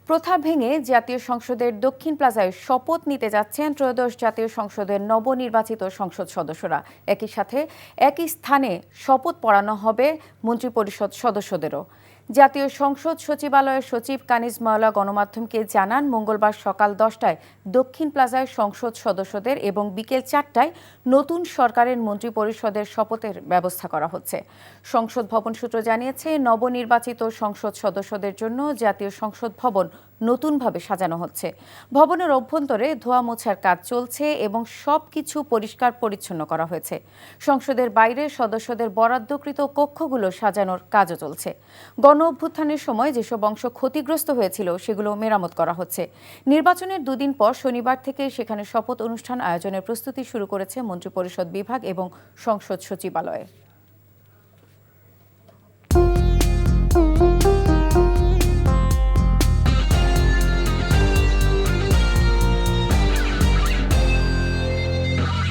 প্রথা ভেঙে জাতীয় সংসদের দক্ষিণ প্লাজায় শপথ নিতে যাচ্ছেন ত্রয়োদশ জাতীয় সংসদের নবনির্বাচিত সংসদ সদস্যরা। একই সাথে একই স্থানে শপথ পড়ানো হবে মন্ত্রিপরিষদ সদস্যদেরও। জাতীয় সংসদ সচিবালয়ের সচিব কানিজ মাওলা গণমাধ্যমকে জানান, মঙ্গলবার সকাল 10টায় দক্ষিণ প্লাজায় সংসদ সদস্যদের এবং বিকেল 4টায় নতুন সরকারের মন্ত্রিপরিষদের শপথের ব্যবস্থা করা হচ্ছে। সংসদ ভবন সূত্র জানিয়েছে, নবনির্বাচিত সংসদ সদস্যদের জন্য জাতীয় সংসদ ভবন নতুনভাবে সাজানো হচ্ছে। ভবনের অভ্যন্তরে ধোয়া মোছার কাজ চলছে এবং সবকিছু পরিষ্কার পরিচ্ছন্ন করা হয়েছে। সংসদের বাইরে সদস্যদের বরাদ্দকৃত কক্ষগুলো সাজানোর কাজও চলছে। গণ অভ্যুত্থানের সময় যেসব অংশ ক্ষতিগ্রস্ত হয়েছিল সেগুলো মেরামত করা হচ্ছে। নির্বাচনের দুদিন পর শনিবার থেকে সেখানে শপথ অনুষ্ঠান আয়োজনের প্রস্তুতি শুরু করেছে মন্ত্রিপরিষদ বিভাগ এবং সংসদ সচিবালয়।